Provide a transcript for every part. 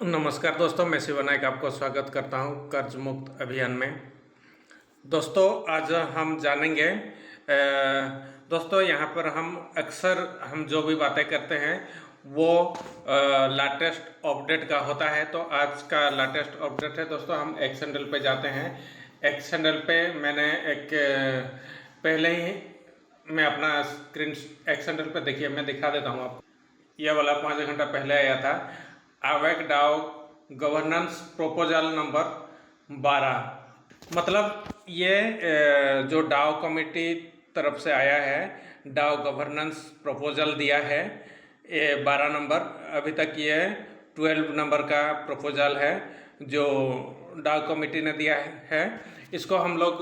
नमस्कार दोस्तों, मैं शिवनायक आपको स्वागत करता हूं कर्ज मुक्त अभियान में। दोस्तों आज हम जानेंगे दोस्तों यहाँ पर हम अक्सर हम जो भी बातें करते हैं वो लेटेस्ट अपडेट का होता है। तो आज का लेटेस्ट अपडेट है दोस्तों, हम एक्स हैंडल पे जाते हैं। एक्स हैंडल पे मैंने एक पहले ही मैं अपना स्क्रीन एक्स हैंडल पे देखिए, मैं दिखा देता हूँ आपको। यह वाला 5 घंटा पहले आया था, अवेक डाओ गवर्नेंस प्रपोजल नंबर 12। मतलब ये जो डाओ कमेटी तरफ से आया है, डाओ गवर्नेंस प्रपोजल दिया है, ये 12 नंबर। अभी तक ये 12 नंबर का प्रपोजल है जो डाओ कमेटी ने दिया है। इसको हम लोग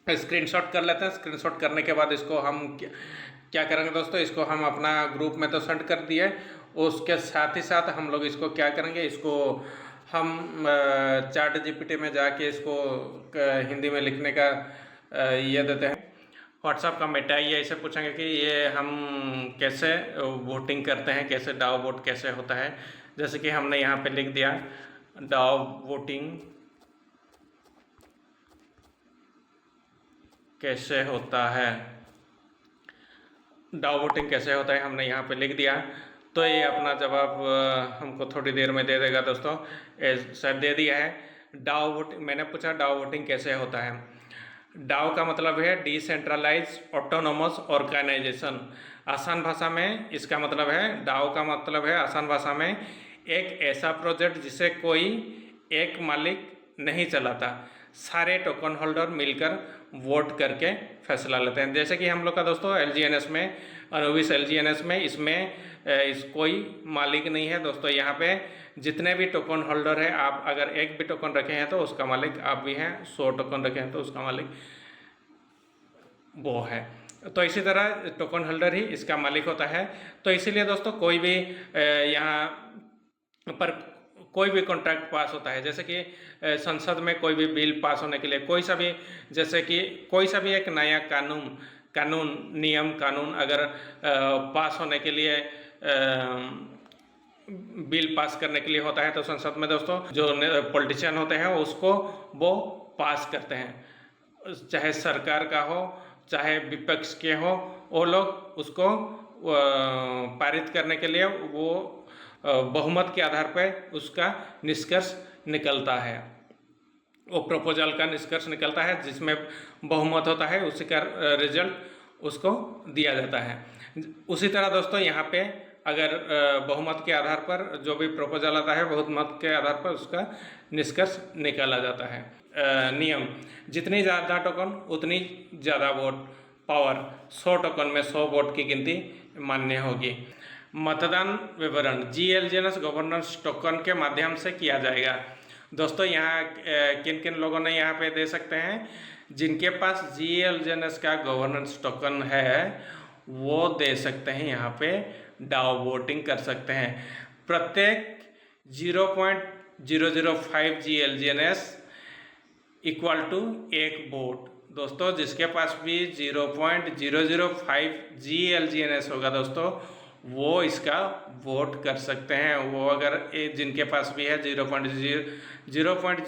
स्क्रीनशॉट कर लेते हैं। स्क्रीनशॉट करने के बाद इसको हम क्या करेंगे दोस्तों, इसको हम अपना ग्रुप में तो सेंड कर दिए, उसके साथ ही साथ हम लोग इसको क्या करेंगे, इसको हम चैट जीपीटी में जाके इसको हिंदी में लिखने का ये देते हैं। व्हाट्सएप का मेटा ये ऐसे पूछेंगे कि ये हम कैसे वोटिंग करते हैं, कैसे डाओ वोट कैसे होता है। जैसे कि हमने यहाँ पे लिख दिया डाओ वोटिंग कैसे होता है, डाओ वोटिंग कैसे होता है हमने यहाँ पे लिख दिया। तो ये अपना जवाब हमको थोड़ी देर में दे देगा दोस्तों। शायद दे दिया है। डाओ वोटिंग, मैंने पूछा डाओ वोटिंग कैसे होता है। डाओ का मतलब है डिसेंट्रलाइज ऑटोनोमस ऑर्गेनाइजेशन। आसान भाषा में इसका मतलब है, डाओ का मतलब है आसान भाषा में एक ऐसा प्रोजेक्ट जिसे कोई एक मालिक नहीं चलाता, सारे टोकन होल्डर मिलकर वोट करके फैसला लेते हैं। जैसे कि हम लोग का दोस्तों एलजीएनएस में, अनुविस एलजीएनएस में, इसमें कोई मालिक नहीं है दोस्तों। यहाँ पे जितने भी टोकन होल्डर है, आप अगर एक भी टोकन रखे हैं तो उसका मालिक आप भी हैं, 100 टोकन रखे हैं तो उसका मालिक वो है। तो इसी तरह टोकन होल्डर ही इसका मालिक होता है। तो इसीलिए दोस्तों कोई भी यहाँ पर कोई भी कॉन्ट्रैक्ट पास होता है, जैसे कि संसद में कोई भी बिल पास होने के लिए, कोई सा भी, जैसे कि कोई सा भी एक नया नियम कानून अगर पास होने के लिए बिल पास करने के लिए होता है तो संसद में दोस्तों जो पॉलिटिशियन होते हैं उसको वो पास करते हैं। चाहे सरकार का हो चाहे विपक्ष के हो, वो लोग उसको पारित करने के लिए वो बहुमत के आधार पर उसका निष्कर्ष निकलता है। वो प्रपोजल का निष्कर्ष निकलता है, जिसमें बहुमत होता है उसी का रिजल्ट उसको दिया जाता है। उसी तरह दोस्तों यहाँ पे अगर बहुमत के आधार पर जो भी प्रपोजल आता है, बहुमत के आधार पर उसका निष्कर्ष निकाला जाता है। नियम, जितनी ज़्यादा टोकन उतनी ज़्यादा वोट पावर, 100 टोकन में 100 वोट की गिनती मान्य होगी। मतदान विवरण जीएलजीएनएस गवर्नेंस टोकन के माध्यम से किया जाएगा। दोस्तों यहाँ किन किन लोगों ने यहाँ पे दे सकते हैं, जिनके पास जीएलजीएनएस का गवर्नेंस टोकन है वो दे सकते हैं, यहाँ पे डाओ वोटिंग कर सकते हैं। प्रत्येक 0.005 जीएलजीएनएस इक्वल टू एक वोट। दोस्तों जिसके पास भी 0.005 जीएलजीएनएस होगा दोस्तों, वो इसका वोट कर सकते हैं। वो अगर जिनके पास भी है 0.005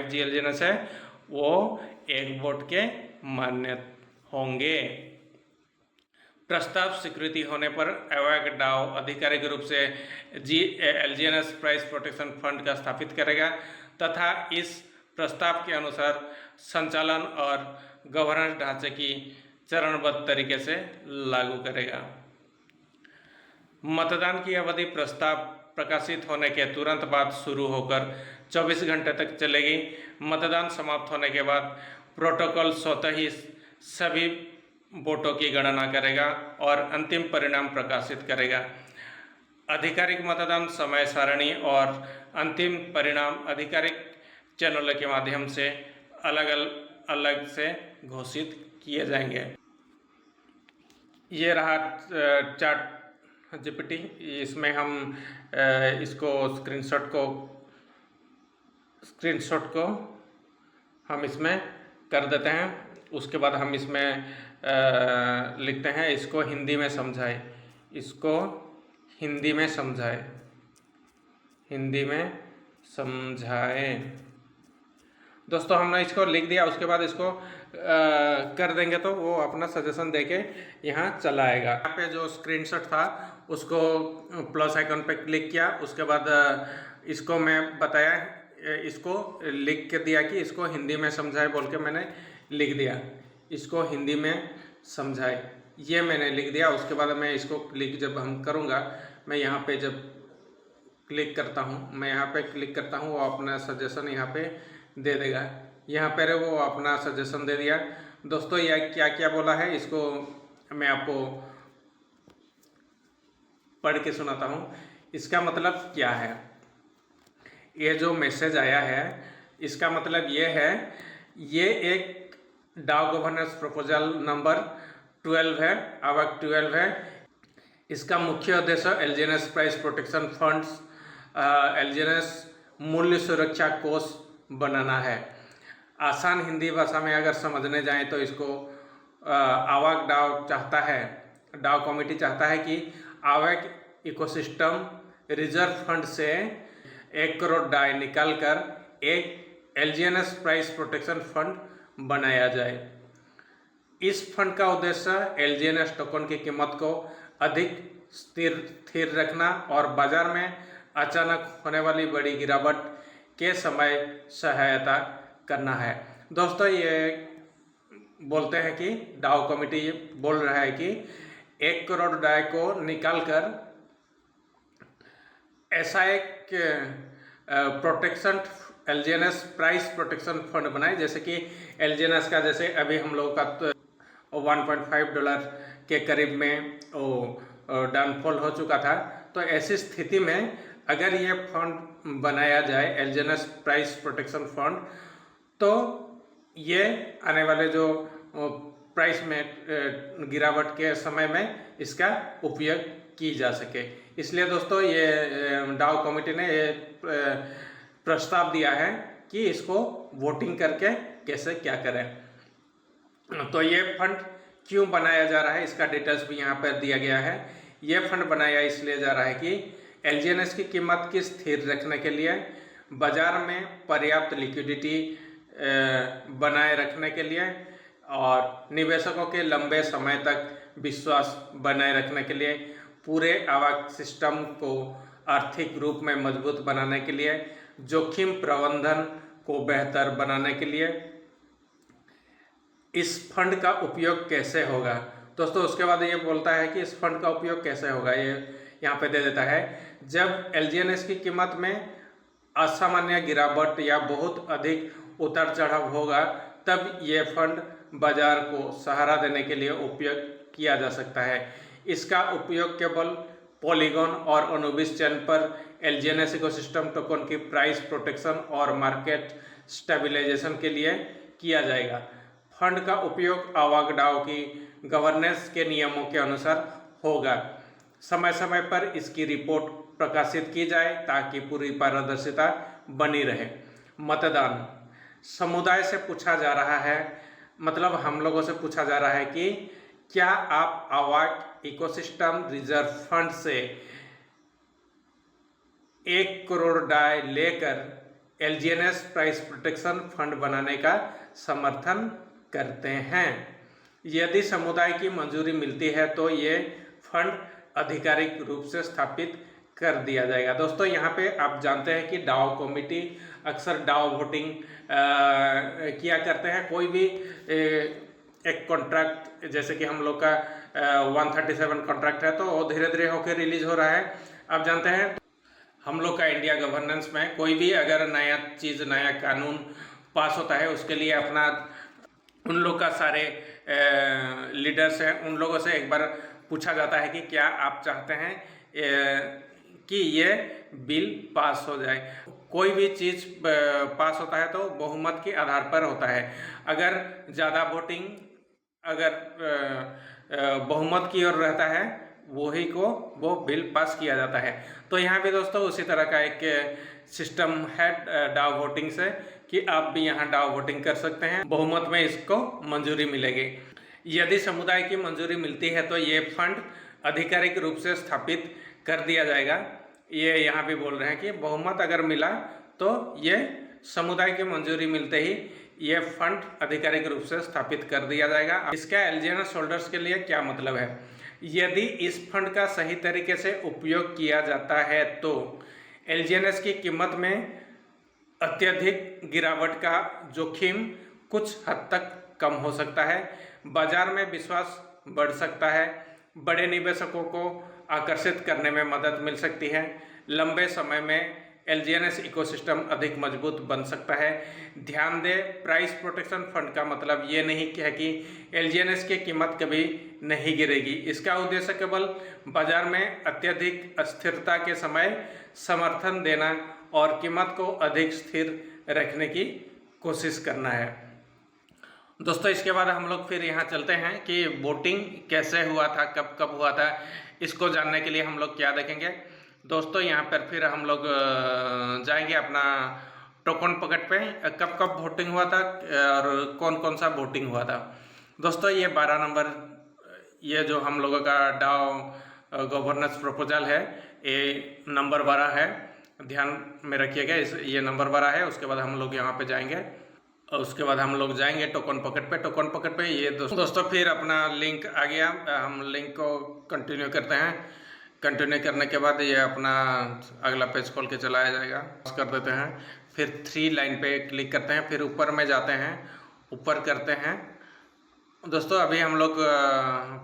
जीएलजीएनएस है, वो एक वोट के मान्य होंगे। प्रस्ताव स्वीकृति होने पर अवेक डाओ आधिकारिक रूप से एलजीएनएस प्राइस प्रोटेक्शन फंड का स्थापित करेगा तथा इस प्रस्ताव के अनुसार संचालन और गवर्नेंस ढांचे की चरणबद्ध तरीके से लागू करेगा। मतदान की अवधि प्रस्ताव प्रकाशित होने के तुरंत बाद शुरू होकर 24 घंटे तक चलेगी। मतदान समाप्त होने के बाद प्रोटोकॉल स्वतः ही सभी वोटों की गणना करेगा और अंतिम परिणाम प्रकाशित करेगा। आधिकारिक मतदान समय सारणी और अंतिम परिणाम आधिकारिक चैनलों के माध्यम से अलग अलग से घोषित किए जाएंगे। ये रहा चैट जीपीटी, इसमें हम इसको स्क्रीनशॉट को हम इसमें कर देते हैं। उसके बाद हम इसमें लिखते हैं इसको हिंदी में समझाए, इसको हिंदी में समझाए। हिंदी में समझाएं। दोस्तों हमने इसको लिख दिया, उसके बाद इसको कर देंगे तो वो अपना सजेशन देके यहाँ चला आएगा। यहाँ पे जो स्क्रीनशॉट था उसको प्लस आइकन पे क्लिक किया, उसके बाद इसको मैं बताया, इसको लिख के दिया कि इसको हिंदी में समझाए बोल के मैंने लिख दिया, इसको हिंदी में समझाए, ये मैंने लिख दिया। उसके बाद मैं इसको क्लिक जब हम करूँगा, मैं यहाँ पे जब क्लिक करता हूँ, मैं यहाँ पे क्लिक करता हूँ, वो अपना सजेशन यहाँ पे दे देगा। यहाँ पर वो अपना सजेशन दे दिया। दोस्तों यह क्या क्या बोला है इसको मैं आपको पढ़ के सुनाता हूँ। इसका मतलब क्या है, ये जो मैसेज आया है इसका मतलब ये है, ये एक डाउ गवर्नेंस प्रपोजल नंबर 12 है, आवक 12 है। इसका मुख्य उद्देश्य एलजीएनएस प्राइस प्रोटेक्शन फंड्स, एलजीएनएस मूल्य सुरक्षा कोष बनाना है। आसान हिंदी भाषा में अगर समझने जाएं तो इसको आवक डाउ चाहता है, डाउ कमेटी चाहता है कि आवक इकोसिस्टम रिजर्व फंड से 1 करोड़ डाई निकालकर एक एलजीएनएस प्राइस प्रोटेक्शन फंड बनाया जाए। इस फंड का उद्देश्य एलजीएनएस टोकन की कीमत को अधिक स्थिर रखना और बाजार में अचानक होने वाली बड़ी गिरावट के समय सहायता करना है। दोस्तों ये बोलते हैं कि डाउ कमेटी बोल रहा है कि 1 करोड़ डाई को निकालकर ऐसा एक प्रोटेक्शन एलजीएनएस प्राइस प्रोटेक्शन फंड बनाए, जैसे कि एलजीएनएस का जैसे अभी हम लोगों का तो $1.5 के करीब में वो डाउनफॉल हो चुका था। तो ऐसी स्थिति में अगर ये फंड बनाया जाए एलजीएनएस प्राइस प्रोटेक्शन फंड, तो ये आने वाले जो प्राइस में गिरावट के समय में इसका उपयोग की जा सके। इसलिए दोस्तों ये डाउ कमेटी ने ये प्रस्ताव दिया है कि इसको वोटिंग करके कैसे क्या करें। तो ये फंड क्यों बनाया जा रहा है इसका डिटेल्स भी यहाँ पर दिया गया है। ये फंड बनाया इसलिए जा रहा है कि एलजीएनएस की कीमत की स्थिर रखने के लिए, बाजार में पर्याप्त लिक्विडिटी बनाए रखने के लिए और निवेशकों के लंबे समय तक विश्वास बनाए रखने के लिए, पूरे आवक सिस्टम को आर्थिक रूप में मजबूत बनाने के लिए, जोखिम प्रबंधन को बेहतर बनाने के लिए इस फंड का उपयोग कैसे होगा। दोस्तों उसके बाद ये बोलता है कि इस फंड का उपयोग कैसे होगा, ये यहाँ पे दे देता है। जब एलजीएनएस की कीमत में असामान्य गिरावट या बहुत अधिक उतार चढ़ाव होगा, तब ये फंड बाजार को सहारा देने के लिए उपयोग किया जा सकता है। इसका उपयोग केवल पॉलीगॉन और अनुबिस चैन पर एलजीएनएस इकोसिस्टम टोकन की प्राइस प्रोटेक्शन और मार्केट स्टेबलाइजेशन के लिए किया जाएगा। फंड का उपयोग आवक डाउ की गवर्नेंस के नियमों के अनुसार होगा। समय समय पर इसकी रिपोर्ट प्रकाशित की जाए ताकि पूरी पारदर्शिता बनी रहे। मतदान समुदाय से पूछा जा रहा है, मतलब हम लोगों से पूछा जा रहा है कि क्या आप आवक इकोसिस्टम रिजर्व फंड से 1 करोड़ डाई लेकर एलजीएनएस प्राइस प्रोटेक्शन फंड बनाने का समर्थन करते हैं। यदि समुदाय की मंजूरी मिलती है तो ये फंड आधिकारिक रूप से स्थापित कर दिया जाएगा। दोस्तों यहाँ पे आप जानते हैं कि डाउ कमेटी अक्सर डाउ वोटिंग किया करते हैं। कोई भी एक कॉन्ट्रैक्ट, जैसे कि हम लोग का 137 कॉन्ट्रैक्ट है, तो वो धीरे धीरे होकर रिलीज हो रहा है। आप जानते हैं हम लोग का इंडिया गवर्नेंस में कोई भी अगर नया चीज़, नया कानून पास होता है, उसके लिए अपना उन लोग का सारे लीडर्स हैं, उन लोगों से एक बार पूछा जाता है कि क्या आप चाहते हैं कि ये बिल पास हो जाए। कोई भी चीज़ पास होता है तो बहुमत के आधार पर होता है। अगर ज़्यादा वोटिंग अगर बहुमत की ओर रहता है, वही को वो बिल पास किया जाता है। तो यहाँ पे दोस्तों उसी तरह का एक सिस्टम है डाउ वोटिंग से, कि आप भी यहाँ डाउ वोटिंग कर सकते हैं, बहुमत में इसको मंजूरी मिलेगी। यदि समुदाय की मंजूरी मिलती है तो ये फंड आधिकारिक रूप से स्थापित कर दिया जाएगा। ये यहाँ भी बोल रहे हैं कि बहुमत अगर मिला तो ये समुदाय की मंजूरी मिलते ही ये फंड आधिकारिक रूप से स्थापित कर दिया जाएगा। इसका एलजीएनएस होल्डर्स के लिए क्या मतलब है? यदि इस फंड का सही तरीके से उपयोग किया जाता है तो एलजीएनएस की कीमत में अत्यधिक गिरावट का जोखिम कुछ हद तक कम हो सकता है, बाजार में विश्वास बढ़ सकता है, बड़े निवेशकों को आकर्षित करने में मदद मिल सकती है, लंबे समय में एलजीएनएस इकोसिस्टम अधिक मजबूत बन सकता है। ध्यान दें, प्राइस प्रोटेक्शन फंड का मतलब ये नहीं है कि एलजीएनएस की कीमत कभी नहीं गिरेगी। इसका उद्देश्य केवल बाजार में अत्यधिक अस्थिरता के समय समर्थन देना और कीमत को अधिक स्थिर रखने की कोशिश करना है। दोस्तों इसके बाद हम लोग फिर यहाँ चलते हैं कि वोटिंग कैसे हुआ था, कब कब हुआ था, इसको जानने के लिए हम लोग क्या देखेंगे। दोस्तों यहाँ पर फिर हम लोग जाएंगे अपना टोकन पॉकेट पे, कब कब वोटिंग हुआ था और कौन कौन सा वोटिंग हुआ था। दोस्तों ये 12 नंबर, ये जो हम लोगों का डाओ गवर्नेंस प्रपोजल है, ये नंबर 12 है, ध्यान में रखिएगा, ये नंबर 12 है। उसके बाद हम लोग यहाँ पे जाएंगे और उसके बाद हम लोग जाएंगे टोकन पॉकेट पे। टोकन पॉकेट पे ये दोस्तों फिर अपना लिंक आ गया, हम लिंक को कंटिन्यू करते हैं। कंटिन्यू करने के बाद ये अपना अगला पेज खोल के चलाया जाएगा, कर देते हैं। फिर 3 लाइन पे क्लिक करते हैं, फिर ऊपर में जाते हैं, ऊपर करते हैं। दोस्तों अभी हम लोग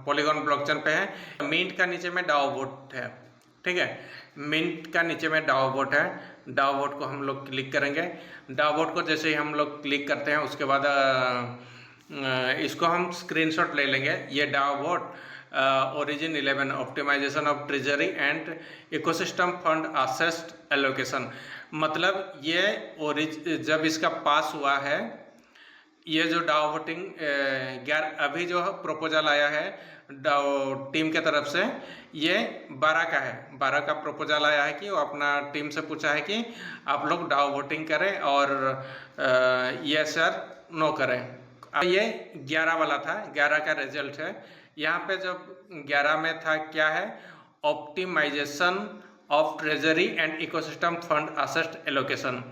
पॉलीगॉन ब्लॉकचेन पे हैं। मिंट का नीचे में डाओ वोट है, ठीक है, मिंट का नीचे में डाओ वोट है। डाओ वोट को हम लोग क्लिक करेंगे। डाओ वोट को जैसे ही हम लोग क्लिक करते हैं उसके बाद इसको हम स्क्रीनशॉट ले लेंगे। ये DAO vote origin 11 optimisation of treasury and ecosystem fund assessed allocation, मतलब ये जब इसका पास हुआ है, ये जो डाओ वोटिंग अभी जो प्रपोजल आया है डाओ टीम के तरफ से, ये 12 का है। 12 का प्रपोजल आया है कि वो अपना टीम से पूछा है कि आप लोग डाओ वोटिंग करें और यस सर नो करें। ये 11 वाला था, 11 का रिजल्ट है। यहाँ पे जब 11 में था क्या है, optimisation of treasury and ecosystem fund assessed allocation,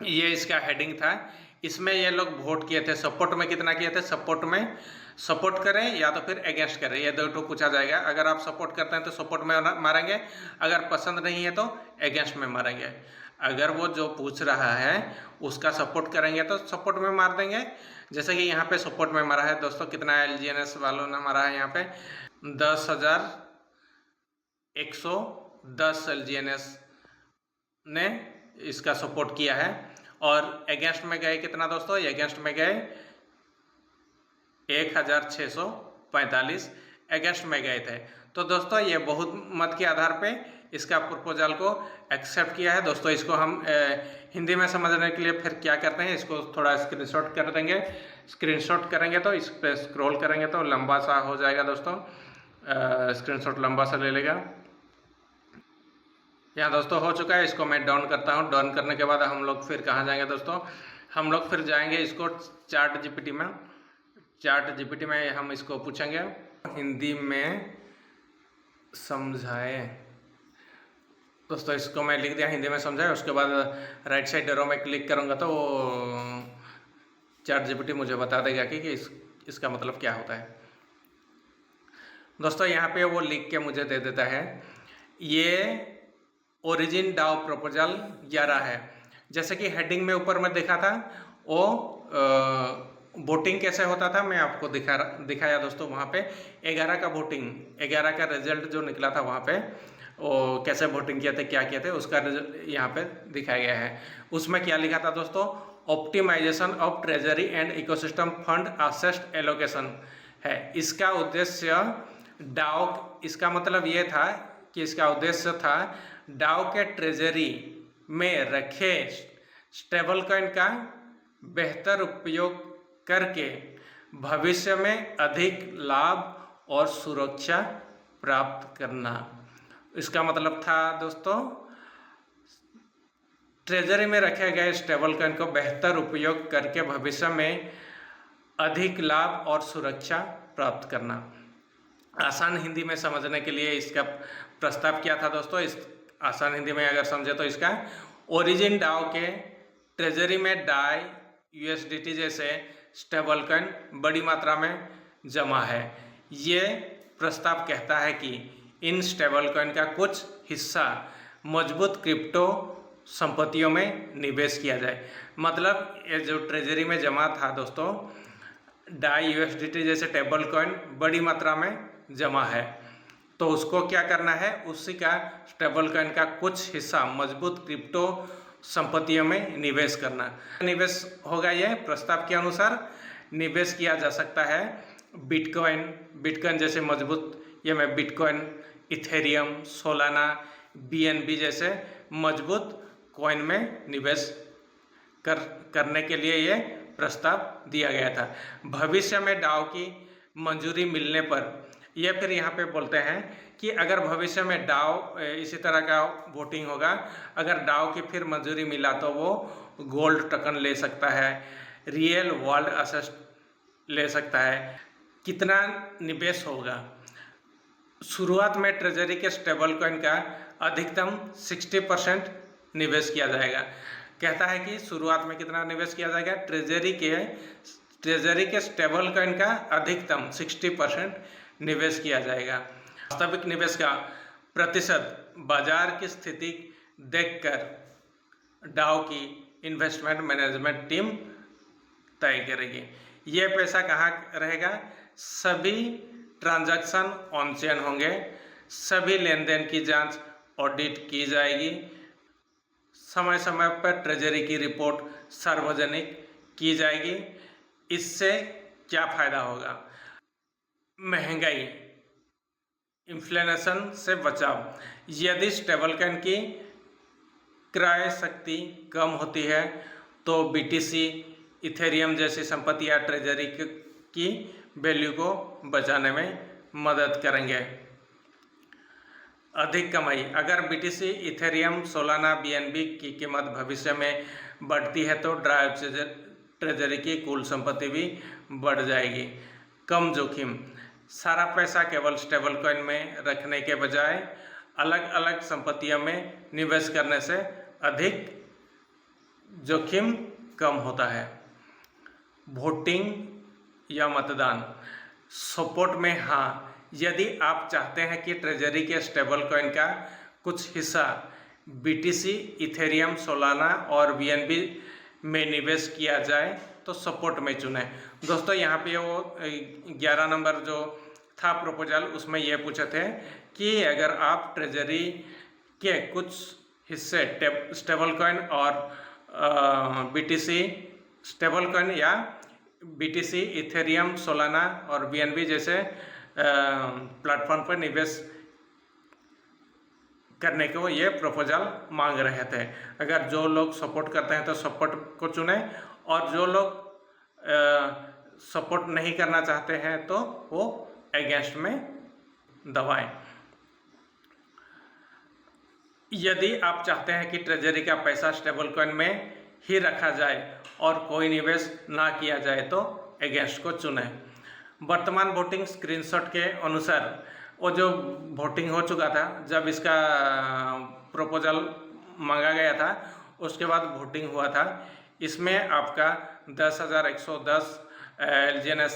ये इसका हेडिंग था। इसमें ये लोग वोट किए थे। सपोर्ट में कितना किए थे, सपोर्ट में सपोर्ट करें या तो फिर अगेंस्ट करें, ये दो पूछा जाएगा। अगर आप सपोर्ट करते हैं तो सपोर्ट में मारेंगे, अगर पसंद नहीं है तो अगेंस्ट में मारेंगे। अगर वो जो पूछ रहा है उसका सपोर्ट करेंगे तो सपोर्ट में मार देंगे, जैसे कि यहाँ पे सपोर्ट में मारा है। दोस्तों कितना एलजीएनएस वालों ने मारा है, यहाँ पे 10,110 एलजीएनएस ने इसका सपोर्ट किया है। और अगेंस्ट में गए कितना दोस्तों, अगेंस्ट में गए 1,645 अगेंस्ट में गए थे। तो दोस्तों ये बहुत मत के आधार पे इसका प्रपोजल को एक्सेप्ट किया है। दोस्तों इसको हम हिंदी में समझने के लिए फिर क्या करते हैं, इसको थोड़ा स्क्रीनशॉट कर देंगे। स्क्रीनशॉट करेंगे तो इस पर स्क्रॉल करेंगे तो लंबा सा हो जाएगा दोस्तों, स्क्रीनशॉट लंबा सा ले लेगा। यहाँ दोस्तों हो चुका है, इसको मैं डाउन करता हूँ। डाउन करने के बाद हम लोग फिर कहाँ जाएंगे दोस्तों, हम लोग फिर जाएंगे इसको चैट जीपीटी में। चैट जीपीटी में हम इसको पूछेंगे हिंदी में समझाए। दोस्तों इसको मैं लिख दिया हिंदी में समझाए। उसके बाद राइट साइड एरो में क्लिक करूँगा तो वो चैट जीपीटी मुझे बता देगा कि इसका मतलब क्या होता है। दोस्तों यहाँ पे वो लिख के मुझे दे देता है, ये ओरिजिन डाओ प्रपोजल 11 है। जैसे कि हेडिंग में ऊपर में देखा था, वो वोटिंग कैसे होता था मैं आपको दिखाया दोस्तों। वहाँ पे 11 का वोटिंग, 11 का रिजल्ट जो निकला था वहाँ पे, वो कैसे वोटिंग किए थे, क्या किए थे, उसका रिजल्ट यहाँ पे दिखाया गया है। उसमें क्या लिखा था दोस्तों, optimisation of treasury and ecosystem fund assessed allocation है। इसका उद्देश्य डाओ, इसका मतलब ये था कि इसका उद्देश्य था डाओ के ट्रेजरी में रखे स्टेबल कॉइन का बेहतर उपयोग करके भविष्य में अधिक लाभ और सुरक्षा प्राप्त करना। इसका मतलब था दोस्तों, ट्रेजरी में रखे गए स्टेबल कॉइन को बेहतर उपयोग करके भविष्य में अधिक लाभ और सुरक्षा प्राप्त करना। आसान हिंदी में समझने के लिए इसका प्रस्ताव किया था दोस्तों। आसान हिंदी में अगर समझे तो इसका ओरिजिन डाओ के ट्रेजरी में डाई यूएसडीटी जैसे स्टेबल कॉइन बड़ी मात्रा में जमा है। ये प्रस्ताव कहता है कि इन स्टेबल कॉइन का कुछ हिस्सा मजबूत क्रिप्टो संपत्तियों में निवेश किया जाए। मतलब ये जो ट्रेजरी में जमा था दोस्तों, डाई यूएसडीटी जैसे स्टेबल कॉइन बड़ी मात्रा में जमा है, तो उसको क्या करना है, उसी का स्टेबल कॉइन का कुछ हिस्सा मजबूत क्रिप्टो संपत्तियों में निवेश करना। निवेश होगा ये प्रस्ताव के अनुसार निवेश किया जा सकता है बिटकॉइन जैसे मजबूत, ये में बिटकॉइन, इथेरियम, सोलाना, बीएनबी जैसे मजबूत कॉइन में निवेश करने के लिए ये प्रस्ताव दिया गया था। भविष्य में डाओ की मंजूरी मिलने पर, ये फिर यहाँ पे बोलते हैं कि अगर भविष्य में डाओ इसी तरह का वोटिंग होगा, अगर डाओ की फिर मंजूरी मिला तो वो गोल्ड टोकन ले सकता है, रियल वर्ल्ड असेट ले सकता है। कितना निवेश होगा? शुरुआत में ट्रेजरी के स्टेबल कॉइन का अधिकतम 60% निवेश किया जाएगा। कहता है कि शुरुआत में कितना निवेश किया जाएगा? ट्रेजरी के स्टेबल कॉइन का अधिकतम 60% निवेश किया जाएगा। वास्तविक निवेश का प्रतिशत बाजार की स्थिति देखकर डाओ की इन्वेस्टमेंट मैनेजमेंट टीम तय करेगी। ये पैसा कहाँ रहेगा? सभी ट्रांजैक्शन ऑन चेन होंगे, सभी लेन देन की जांच ऑडिट की जाएगी, समय समय पर ट्रेजरी की रिपोर्ट सार्वजनिक की जाएगी। इससे क्या फायदा होगा? महंगाई, इन्फ्लेशन से बचाव। यदि स्टेबल कॉइन की क्रय शक्ति कम होती है तो बीटीसी, इथेरियम जैसी संपत्ति या ट्रेजरी की वैल्यू को बचाने में मदद करेंगे। अधिक कमाई, अगर बीटीसी, इथेरियम, सोलाना, बीएनबी की कीमत भविष्य में बढ़ती है तो ड्राई ट्रेजरी की कुल संपत्ति भी बढ़ जाएगी। कम जोखिम, सारा पैसा केवल स्टेबल कॉइन में रखने के बजाय अलग अलग संपत्तियों में निवेश करने से अधिक जोखिम कम होता है। वोटिंग या मतदान, सपोर्ट में हाँ, यदि आप चाहते हैं कि ट्रेजरी के स्टेबल कॉइन का कुछ हिस्सा बीटीसी, इथेरियम, सोलाना और बीएनबी में निवेश किया जाए तो सपोर्ट में चुनें। दोस्तों यहाँ पे वो 11 नंबर जो था प्रपोजल, उसमें ये पूछे थे कि अगर आप ट्रेजरी के कुछ हिस्से स्टेबल कॉइन और बीटीसी स्टेबल कॉइन या बीटीसी, इथेरियम, सोलाना और बीएनबी जैसे प्लेटफॉर्म पर निवेश करने को ये प्रपोजल मांग रहे थे। अगर जो लोग सपोर्ट करते हैं तो सपोर्ट को चुनें, और जो लोग सपोर्ट नहीं करना चाहते हैं तो वो अगेंस्ट में दबाएं। यदि आप चाहते हैं कि ट्रेजरी का पैसा स्टेबल कॉइन में ही रखा जाए और कोई निवेश ना किया जाए तो अगेंस्ट को चुनें। वर्तमान वोटिंग स्क्रीनशॉट के अनुसार वो जो वोटिंग हो चुका था, जब इसका प्रपोजल मांगा गया था उसके बाद वोटिंग हुआ था, इसमें आपका 10,110 एलजीएनएस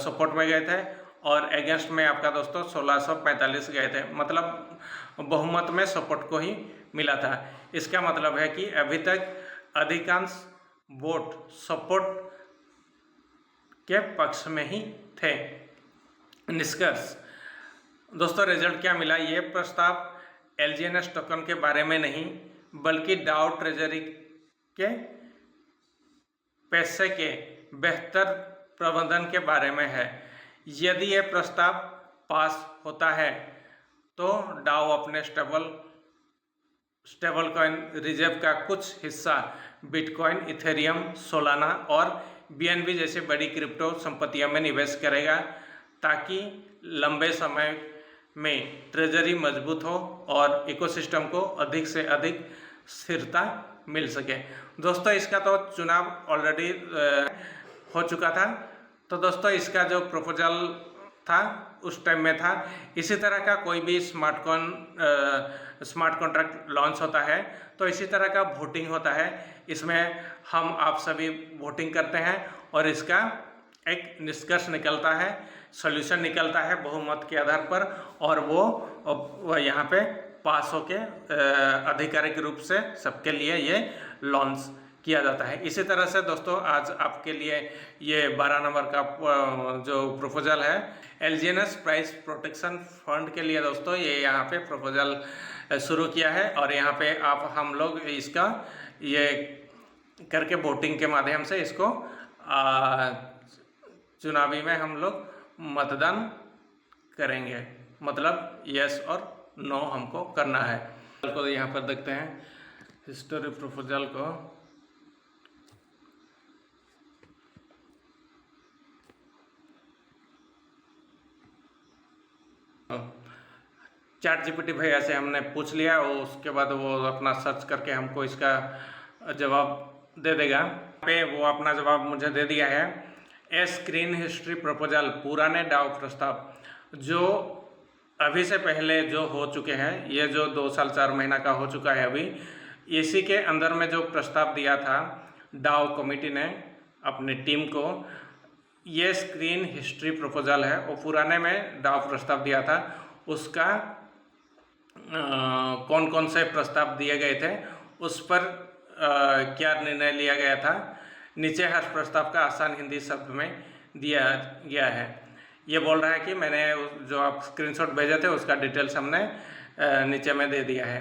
सपोर्ट में गए थे और अगेंस्ट में आपका दोस्तों 1645 गए थे। मतलब बहुमत में सपोर्ट को ही मिला था। इसका मतलब है कि अभी तक अधिकांश वोट सपोर्ट के पक्ष में ही थे। निष्कर्ष दोस्तों, रिजल्ट क्या मिला? ये प्रस्ताव एलजीएनएस टोकन के बारे में नहीं बल्कि डाओ ट्रेजरी के पैसे के बेहतर प्रबंधन के बारे में है। यदि ये प्रस्ताव पास होता है तो डाओ अपने स्टेबल कॉइन रिजर्व का कुछ हिस्सा बिटकॉइन, इथेरियम, सोलाना और बीएनबी जैसे बड़ी क्रिप्टो संपत्तियों में निवेश करेगा ताकि लंबे समय में ट्रेजरी मजबूत हो और इकोसिस्टम को अधिक से अधिक स्थिरता मिल सके। दोस्तों इसका तो चुनाव ऑलरेडी हो चुका था, तो दोस्तों इसका जो प्रपोजल था उस टाइम में था। इसी तरह का कोई भी स्मार्ट कॉन्ट्रैक्ट लॉन्च होता है तो इसी तरह का वोटिंग होता है। इसमें हम आप सभी वोटिंग करते हैं और इसका एक निष्कर्ष निकलता है, सॉल्यूशन निकलता है बहुमत के आधार पर, और वो यहाँ पे पास होके आधिकारिक रूप से सबके लिए ये लॉन्च किया जाता है। इसी तरह से दोस्तों आज आपके लिए ये 12 नंबर का जो प्रपोजल है एलजीएनएस प्राइस प्रोटेक्शन फंड के लिए दोस्तों, ये यहाँ पे प्रपोजल शुरू किया है और यहाँ पे आप हम लोग इसका ये करके वोटिंग के माध्यम से इसको चुनावी में हम लोग मतदान करेंगे, मतलब यस और नो हमको करना है। तो यहाँ पर देखते हैं हिस्टोरी प्रपोजल को। चैट जीपीटी भैया से हमने पूछ लिया, उसके बाद वो अपना सर्च करके हमको इसका जवाब दे देगा। पे वो अपना जवाब मुझे दे दिया है। ए स्क्रीन हिस्ट्री प्रपोजल, पुराने डाव प्रस्ताव जो अभी से पहले जो हो चुके हैं, ये जो 2 साल 4 महीना का हो चुका है अभी, इसी के अंदर में जो प्रस्ताव दिया था डाव कमेटी ने अपनी टीम को, ये स्क्रीन हिस्ट्री प्रपोजल है। वो पुराने में डाव प्रस्ताव दिया था, उसका कौन कौन से प्रस्ताव दिए गए थे, उस पर क्या निर्णय लिया गया था, नीचे हर प्रस्ताव का आसान हिंदी शब्द में दिया गया है। ये बोल रहा है कि मैंने जो आप स्क्रीनशॉट भेजे थे उसका डिटेल्स हमने नीचे में दे दिया है।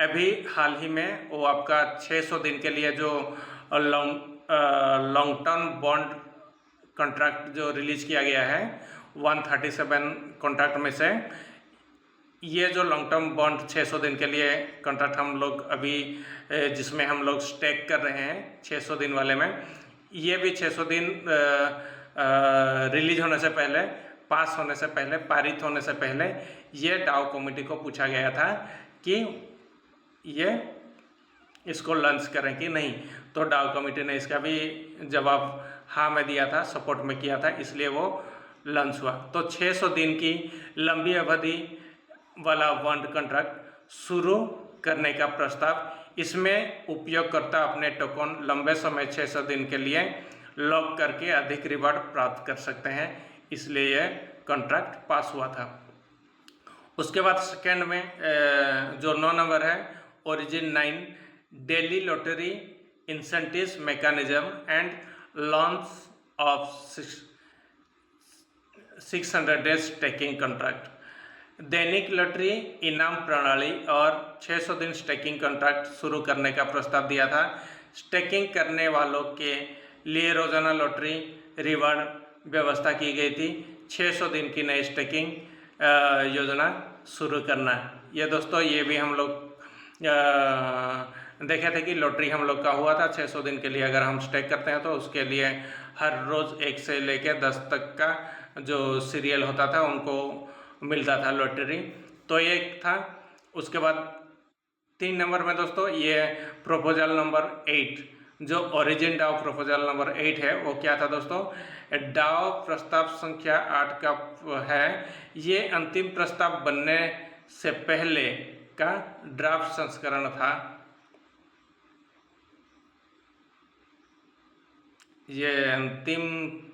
अभी हाल ही में वो आपका 600 दिन के लिए जो लॉन्ग टर्म बॉन्ड कॉन्ट्रैक्ट जो रिलीज किया गया है 137 कॉन्ट्रैक्ट में से, ये जो लॉन्ग टर्म बॉन्ड 600 दिन के लिए कॉन्ट्रैक्ट हम लोग अभी जिसमें हम लोग स्टेक कर रहे हैं 600 दिन वाले में, ये भी 600 दिन रिलीज होने से पहले, पास होने से पहले, पारित होने से पहले ये डाव कमेटी को पूछा गया था कि ये इसको लॉन्च करें कि नहीं, तो डाव कमेटी ने इसका भी जवाब हाँ में दिया था, सपोर्ट में किया था, इसलिए वो लॉन्च हुआ। तो 600 दिन की लंबी अवधि वाला बॉन्ड कॉन्ट्रैक्ट शुरू करने का प्रस्ताव, इसमें उपयोगकर्ता अपने टोकन लंबे समय 600 दिन के लिए लॉक करके अधिक रिवार्ड प्राप्त कर सकते हैं, इसलिए यह कॉन्ट्रैक्ट पास हुआ था। उसके बाद सेकेंड में जो 9 नंबर है origin 9 daily lottery incentives mechanism and launch of 600 days staking contract, Dainik lottery इनाम प्रणाली और 600 दिन स्टेकिंग कॉन्ट्रैक्ट शुरू करने का प्रस्ताव दिया था। स्टेकिंग करने वालों के लिए रोजाना लॉटरी रिवार्ड व्यवस्था की गई थी। 600 दिन की नई स्टेकिंग योजना शुरू करना। ये दोस्तों ये भी हम लोग देखे थे कि लॉटरी हम लोग का हुआ था 600 दिन के लिए, अगर हम स्टेक करते हैं तो उसके लिए हर रोज़ 1 से लेकर 10 तक का जो सीरियल होता था उनको मिलता था लॉटरी, तो ये था। उसके बाद 3 नंबर में दोस्तों ये प्रपोजल नंबर 8 जो ओरिजिन डाव प्रपोजल नंबर 8 है, वो क्या था दोस्तों, डाव प्रस्ताव संख्या 8 का है। ये अंतिम प्रस्ताव बनने से पहले का ड्राफ्ट संस्करण था। ये अंतिम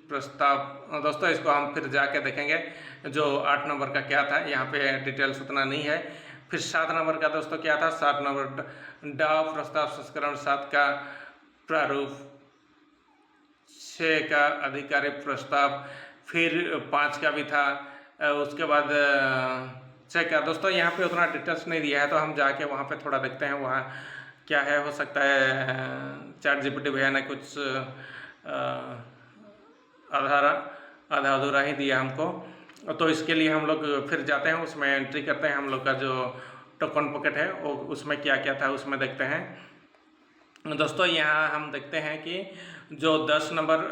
प्रस्ताव दोस्तों, इसको हम फिर जाके देखेंगे जो 8 नंबर का क्या था, यहाँ पे डिटेल्स उतना नहीं है। फिर 7 नंबर का दोस्तों क्या था, 7 नंबर डाव प्रस्ताव संस्करण 7 का प्रारूप, 6 का आधिकारिक प्रस्ताव, फिर 5 का भी था, उसके बाद 6 का। दोस्तों यहाँ पे उतना डिटेल्स नहीं दिया है, तो हम जाके वहाँ पे थोड़ा देखते हैं वहाँ क्या है। हो सकता है चैट जीपीटी भैया ने कुछ आधा अधूरा ही दिया हमको, तो इसके लिए हम लोग फिर जाते हैं, उसमें एंट्री करते हैं। हम लोग का जो टोकन पॉकेट है वो उसमें क्या क्या था उसमें देखते हैं। दोस्तों यहाँ हम देखते हैं कि जो 10 नंबर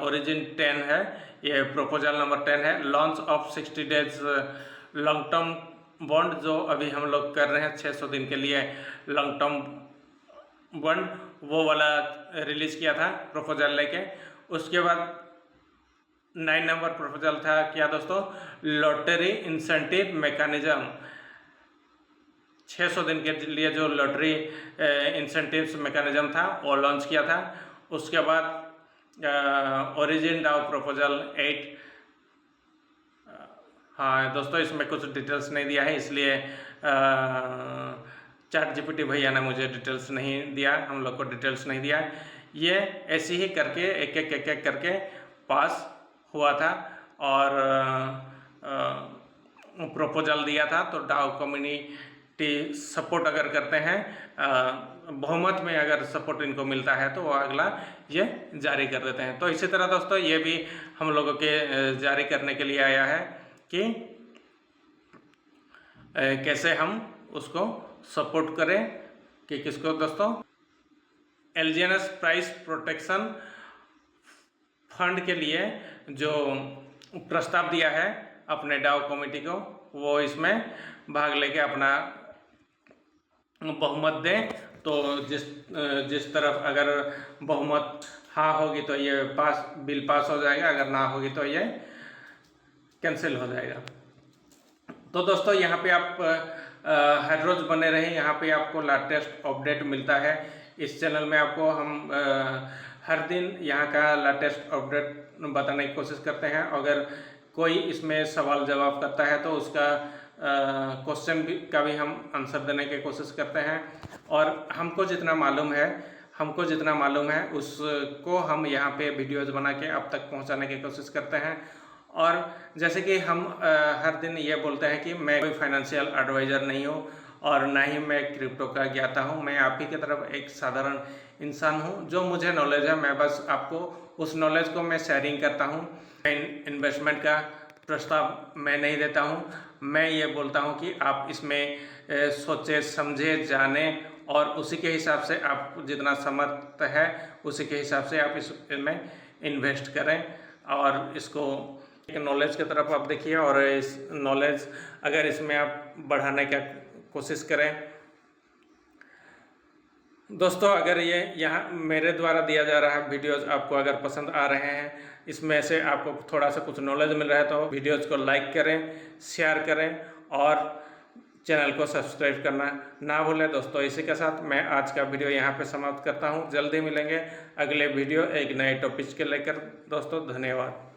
ओरिजिन 10 है, ये प्रपोजल नंबर 10 है, launch of 60 days long term bond, जो अभी हम लोग कर रहे हैं 600 दिन के लिए लॉन्ग टर्म बॉन्ड, वो वाला रिलीज किया था प्रपोजल लेके। उसके बाद 9 नंबर प्रपोजल था क्या दोस्तों, लॉटरी इंसेंटिव मैकेनिज्म। 600 दिन के लिए जो लॉटरी इंसेंटिव्स मैकेनिज्म था वो लॉन्च किया था। उसके बाद ओरिजिन डाउ प्रपोजल 8। हाँ दोस्तों, इसमें कुछ डिटेल्स नहीं दिया है, इसलिए चैट जीपीटी भैया ने मुझे डिटेल्स नहीं दिया, हम लोग को डिटेल्स नहीं दिया। ये ऐसे ही करके एक एक करके पास हुआ था और प्रपोजल दिया था। तो डाउ कम्युनिटी सपोर्ट अगर करते हैं, बहुमत में अगर सपोर्ट इनको मिलता है तो वो अगला ये जारी कर देते हैं। तो इसी तरह दोस्तों ये भी हम लोगों के जारी करने के लिए आया है कि कैसे हम उसको सपोर्ट करें कि किसको दोस्तों, एलजीएनएस प्राइस प्रोटेक्शन फंड के लिए जो प्रस्ताव दिया है अपने डाउ कमेटी को, वो इसमें भाग लेके अपना बहुमत दें। तो जिस तरफ अगर बहुमत हाँ होगी तो ये बिल पास हो जाएगा, अगर ना होगी तो ये कैंसिल हो जाएगा। तो दोस्तों यहाँ पे आप हर रोज़ बने रहें, यहाँ पे आपको लेटेस्ट अपडेट मिलता है। इस चैनल में आपको हम हर दिन यहाँ का लेटेस्ट अपडेट बताने की कोशिश करते हैं। अगर कोई इसमें सवाल जवाब करता है तो उसका क्वेश्चन का भी हम आंसर देने की कोशिश करते हैं। और हमको जितना मालूम है उसको हम यहाँ पे वीडियोज़ बना के आप तक पहुँचाने की कोशिश करते हैं। और जैसे कि हम हर दिन ये बोलते हैं कि मैं कोई फाइनेंशियल एडवाइज़र नहीं हूँ और ना ही मैं क्रिप्टो का ज्ञाता हूँ, मैं आप ही की तरफ एक साधारण इंसान हूँ। जो मुझे नॉलेज है मैं बस आपको उस नॉलेज को मैं शेयरिंग करता हूँ। इन्वेस्टमेंट का प्रस्ताव मैं नहीं देता हूँ, मैं ये बोलता हूँ कि आप इसमें सोचे समझे जाने और उसी के हिसाब से आप जितना समर्थ है उसी के हिसाब से आप इसमें इन्वेस्ट करें। और इसको एक नॉलेज की तरफ आप देखिए और इस नॉलेज अगर इसमें आप बढ़ाने का कोशिश करें। दोस्तों अगर ये यहाँ मेरे द्वारा दिया जा रहा है वीडियोज़ आपको अगर पसंद आ रहे हैं, इसमें से आपको थोड़ा सा कुछ नॉलेज मिल रहा है, तो वीडियोज़ को लाइक करें, शेयर करें और चैनल को सब्सक्राइब करना ना भूलें। दोस्तों इसी के साथ मैं आज का वीडियो यहाँ पे समाप्त करता हूँ। जल्दी मिलेंगे अगले वीडियो एक नए टॉपिक के लेकर। दोस्तों धन्यवाद।